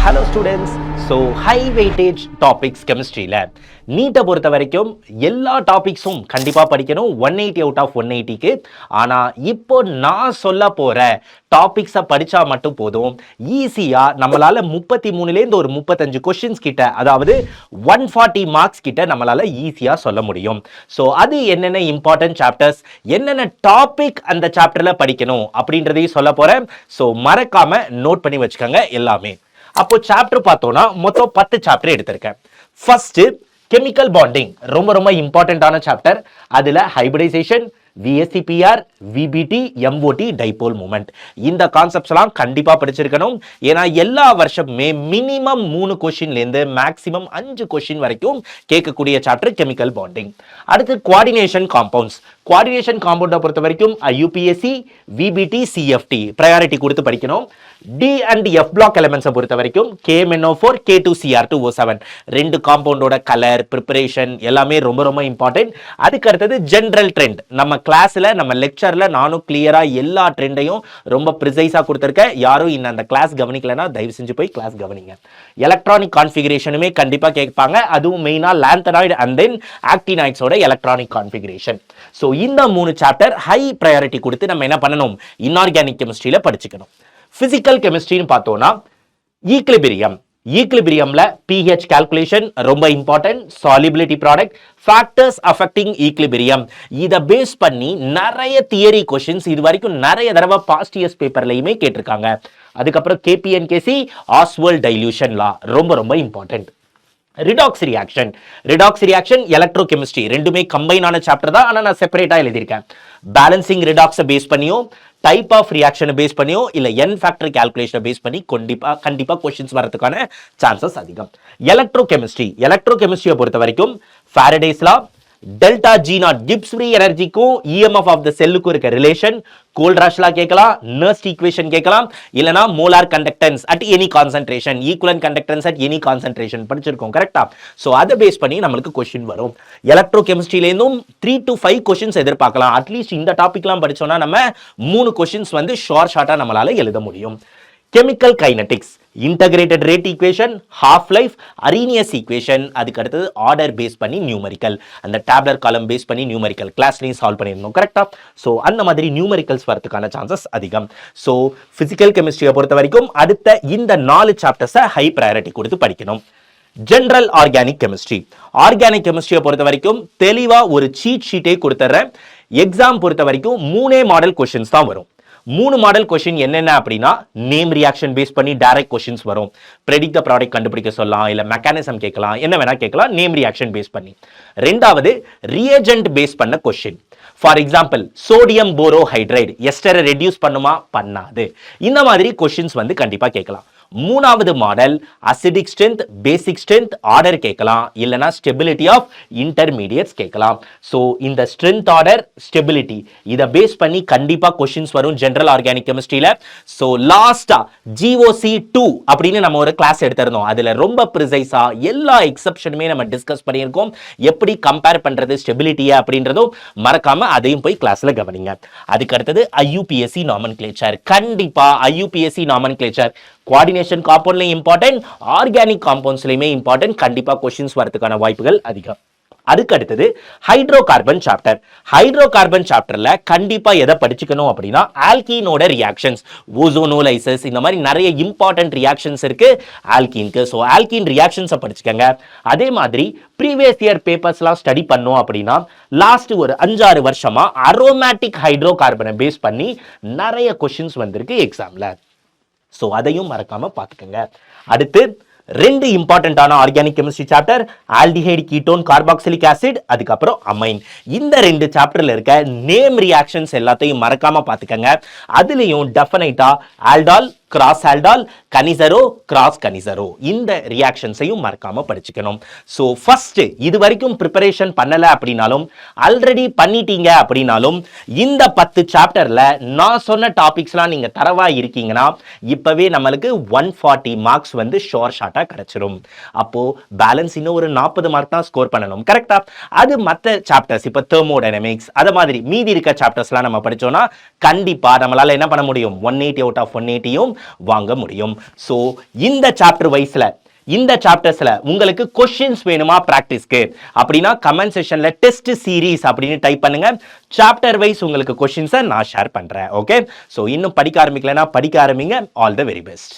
Hello students. So high weightage topics chemistry lab. நீட்டை பொறுத்த வரைக்கும் எல்லா டாபிக்ஸும் கண்டிப்பாக படிக்கணும் 180 அவுட் ஆஃப் 180க்கு. ஆனால் இப்போ நான் சொல்ல போகிற டாபிக்ஸை படித்தா மட்டும் போதும், ஈஸியாக நம்மளால் 33லேருந்து ஒரு 35 கொஷின்ஸ் கிட்ட, அதாவது 140 மார்க்ஸ் கிட்ட நம்மளால் ஈஸியாக சொல்ல முடியும். ஸோ அது என்னென்ன இம்பார்ட்டன்ட் சாப்டர்ஸ், என்னென்ன டாபிக் அந்த சாப்டரில் படிக்கணும் அப்படின்றதையும் சொல்ல போகிறேன். ஸோ மறக்காமல் நோட் பண்ணி வச்சுக்கோங்க எல்லாமே. அப்போ சாப்டர் பார்த்தோம்னா மொத்தம் 10 சாப்டர் எடுத்திருக்கேன். ஃபர்ஸ்ட் கெமிக்கல் பாண்டிங், ரொம்ப ரொம்ப இம்பார்ட்டன்டான சாப்டர். அதுல hybridisation, VSCPR, VBT, MOT, dipole moment, இந்த கான்செப்ட்ஸ் எல்லாம் கண்டிப்பா படிச்சிருக்கணும். ஏன்னா எல்லா வருஷமுமே மினிமம் 3 கொஸ்டின்லேருந்து மேக்ஸிமம் 5 கொஸ்டின் வரைக்கும் கேட்கக்கூடிய சாப்டர் கெமிக்கல் பாண்டிங். அடுத்து கோஆர்டினேஷன் காம்பவுண்ட்ஸ். கோஆர்டினேஷன் காம்பவுண்டை பொறுத்த வரைக்கும் UPSC, VBT, CFT ப்ரையாரிட்டி கொடுத்து படிக்கணும். D and F பிளாக் எலிமெண்ட்ஸை பொறுத்த வரைக்கும் KMnO4, K2Cr2O7 ரெண்டு காம்பவுண்டோட கலர், ப்ரிப்பரேஷன் எல்லாமே ரொம்ப ரொம்ப இம்பார்ட்டன்ட். அதுக்கு அடுத்தது ஜென்ரல் ட்ரெண்ட். நம்ம கிளாஸ்ல நம்ம லெக்சர்ல நானும் கிளியரா எல்லா ட்ரெண்டையும் ரொம்ப ப்ரிசைஸா கொடுத்துருக்கேன். யாரும் இன்னும் அந்த கிளாஸ் கவனிக்கலன்னா தயவு செஞ்சு போய் கிளாஸ் கவனிங்க. எலக்ட்ரானிக் கான்ஃபிகரேஷனுமே கண்டிப்பா கேட்பாங்க. அதுவும் மெயினா லாந்தனாய்டு அண்ட் தென் ஆக்டினாய்ட்ஸோட எலக்ட்ரானிக் கான்ஃபிகரேஷன். ஸோ இந்த 3 சாப்டர் ஹை ப்ரையாரிட்டி கொடுத்து நம்ம என்ன பண்ணணும், இன்ஆர்கானிக் கெமிஸ்ட்ரியில படிச்சுக்கணும். பிசிக்கல் கெமிஸ்ட்ரின்னு பார்த்தோம்னா ஈக்லிபிரியம். ஈக்லிபிரியம்ல pH கால்குலேஷன் ரொம்ப important. Solubility product, factors affecting equilibrium, இதை பேஸ் பண்ணி நிறைய தியரி கொஸ்டின்ஸ் இது வரைக்கும் நிறைய தடவை பாஸ்ட் இயர்ஸ் பேப்பர்லையுமே கேட்டிருக்காங்க. அதுக்கப்புறம் KPNKC, ஆஸ்வெல் டைல்யூஷன் லா ரொம்ப ரொம்ப important. Redox reaction. Redox reaction electrochemistry ரெண்டுமே கம்பைன் ஆன சாப்டர் தான், ஆனால் நான் செப்பரேட்டா எழுதியிருக்கேன். பேலன்சிங் ரிடாக்ஸை பேஸ் பண்ணியோ, டைப் ஆஃப் ரியாக்ஷனை பேஸ் பண்ணியோ, இல்ல n ஃபேக்டர் கால்குலேஷனை பேஸ் பண்ணி கண்டிப்பா கொஸ்டின்ஸ் வரதுக்கான சான்சஸ் அதிகம். எலக்ட்ரோகெமிஸ்ட்ரி. எலக்ட்ரோகெமிஸ்ட்ரியை பொறுத்த வரைக்கும் Faraday's law, delta G nought Gibbs free எனர்ஜிக்கும் EMF ஆஃப் த செல்லுக்கும் இருக்க ரிலேஷன், கோல்ட்ராஷ்லா கேட்கலாம், நர்ஸ்ட் ஈக்குவேஷன் கேட்கலாம், இல்லனா molar conductance at any concentration, equivalent conductance at any concentration படிச்சிருக்கோம் கரெக்டா. சோ அதை பேஸ் பண்ணி நம்மளுக்கு கொஸ்டின் வரும். எலக்ட்ரோகெமிஸ்ட்ரியிலேருந்தும் 3 to 5 கொஸ்டின்ஸ் எதிர்பார்க்கலாம். அட்லீஸ்ட் இந்த டாபிக்லாம் படிச்சோம்னா நம்ம 3 கொஸ்டின்ஸ் வந்து ஷார்ட்டா நம்மளால எழுத முடியும். Chemical kinetics, integrated rate equation, half life, Arrhenius equation, அதுக்கு அடுத்தது ஆர்டர் பேஸ் பண்ணி நியூமரிக்கல், அந்த டேப்லர் காலம் பேஸ் பண்ணி நியூமரிக்கல் கிளாஸ்லையும் சால்வ் பண்ணியிருந்தோம் கரெக்டா. ஸோ அந்த மாதிரி நியூமரிக்கல்ஸ் வரதுக்கான சான்சஸ் அதிகம். ஸோ பிசிக்கல் கெமிஸ்ட்ரியை பொறுத்த வரைக்கும் அடுத்த இந்த 4 சாப்டர்ஸை ஹை ப்ரையாரிட்டி கொடுத்து படிக்கணும். General organic chemistry. ஆர்கானிக் கெமிஸ்ட்ரியை பொறுத்த வரைக்கும் தெளிவா ஒரு சீட் ஷீட்டே கொடுத்துட்றேன். எக்ஸாம் பொறுத்த வரைக்கும் 3 மாடல் கொஸ்டின்ஸ் தான் வரும். 3 மாடல் கொஸ்டின் என்னென்ன அப்படின்னா, நேம் ரியாக்ஷன் பேஸ் பண்ணி டைரக்ட் கொஸ்டின்ஸ் வரும். பிரெடிக்ட் த ப்ராடக்ட் கண்டுபிடிக்க சொல்லலாம், இல்ல மெக்கானிசம் கேட்கலாம், என்ன வேணா கேட்கலாம் நேம் ரியாக்ஷன் பேஸ் பண்ணி. ரெண்டாவது ரியேஜென்ட் பேஸ் பண்ண question. For example sodium borohydride எஸ்டரை ரெடியூஸ் பண்ணுமா, பண்ணாது. இந்த மாதிரி கொஸ்டின்ஸ் வந்து கண்டிப்பா கேட்கலாம். மூணாவது model acidic strength, basic strength, order கேட்கலாம், இல்லனா ஸ்டெபிலிட்டி ஆஃப் இன்டர்மீடியட்ஸ் கேட்கலாம். சோ இந்த ஸ்ட்ரென்த், ஆர்டர், ஸ்டெபிலிட்டி இத பேஸ் பண்ணி கண்டிப்பா क्वेश्चंस வரும் ஜெனரல் ஆர்கானிக் கெமிஸ்ட்ரியில. சோ லாஸ்டா GOC2 அப்படின்னு நம்ம ஒரு கிளாஸ் எடுத்திருந்தோம். அதுல ரொம்ப ப்ரிசைஸா எல்லா எக்ஸெப்ஷனுமே நம்ம டிஸ்கஸ் பண்ணியிருக்கோம். எப்படி கம்பேர் பண்றது ஸ்டெபிலிட்டியை அப்படின்றதும் மறக்காம அதையும் போய் கிளாஸ்ல கவனிங்க. அதுக்கு அடுத்தது IUPAC நாமன்கிளேச்சர். கண்டிப்பா IUPAC நாமன்கிளேச்சர் கோஆர்டினேஷன் காம்பவுண்ட்லயும் இம்பார்ட்டன்ட், ஆர்கானிக் காம்பவுண்ட்ஸ்லயுமே இம்பார்ட்டன்ட். கண்டிப்பா கொஸ்டின்ஸ் வரதுக்கான வாய்ப்புகள் அதிகம். அதுக்கு அடுத்தது hydrocarbon chapter. Hydrocarbon சாப்டர்ல கண்டிப்பா எதை படிச்சுக்கணும் அப்படின்னா, ஆல்கீனோட ரியாக்ஷன்ஸ், ஓசோனோலைசிஸ், இந்த மாதிரி நிறைய இம்பார்ட்டன்ட் ரியாக்ஷன்ஸ் இருக்கு ஆல்கீனுக்கு. So alkene ரியாக்ஷன்ஸை படிச்சுக்கங்க. அதே மாதிரி ப்ரீவியஸ் இயர் பேப்பர்ஸ்லாம் ஸ்டடி பண்ணோம் அப்படின்னா, லாஸ்ட் ஒரு 5-6 வருஷமா அரோமேட்டிக் ஹைட்ரோ கார்பனை பேஸ் பண்ணி நிறைய கொஸ்டின்ஸ் வந்திருக்கு எக்ஸாம்ல. சோ அதையும் மறக்காம பாத்துக்கங்க. அடுத்து 2 இம்பார்ட்டன்டான organic chemistry chapter, aldehyde, ketone, carboxylic acid, அதுக்கப்புறம் அமைன். இந்த 2 சாப்டர்ல இருக்க நேம் ரியாக்ஷன்ஸ் எல்லாத்தையும் மறக்காம பாத்துக்கங்க. அதுலயும் டெஃபினைட்டா aldol, cross aldol, Cannizzaro, cross Cannizzaro, இந்த ரியாக்ஷன்ஸையும் மறக்காம படிச்சுக்கணும். சோ ஃபர்ஸ்ட் இது வரைக்கும் ப்ரிப்பரேஷன் பண்ணல அப்படினாலும், ஆல்ரெடி பண்ணிட்டீங்க அப்படினாலும், இந்த 10 சாப்டர்ல நான் சொன்ன டாபிக்ஸ்லாம் நீங்க தரவா இருக்கீங்கன்னா இப்பவே நம்மளுக்கு 140 மார்க்ஸ் வந்து ஷார்ட்டா கிடைச்சிரும். அப்போ பேலன்ஸ் இன்னும் ஒரு 40 மார்க் தான் ஸ்கோர் பண்ணணும் கரெக்டா. அது மற்ற சாப்டர்ஸ் இப்ப தெர்மோடைனமிக்ஸ் அத மாதிரி மீதி இருக்க சாப்டர்ஸ்லாம் நம்ம படிச்சோம்னா கண்டிப்பா நம்மளால என்ன பண்ண முடியும், 180 அவுட் ஆஃப் 180யும் வாங்க முடியும். ஸோ இந்த சாப்டர் வைஸ்ல இந்த சாப்டர்ஸ்ல உங்களுக்கு கொஸ்டின்ஸ் வேணுமா பிராக்டிஸ்க்கு அப்படின்னா கமெண்ட் செக்ஷன்ல டெஸ்ட் சீரீஸ் அப்படின்னு டைப் பண்ணுங்க. சாப்டர் வைஸ் உங்களுக்கு கொஸ்டின்ஸை நான் ஷேர் பண்றேன். ஓகே, ஸோ இன்னும் படிக்க ஆரம்பிக்கலன்னா படிக்க ஆரம்பிங்க. All the very best.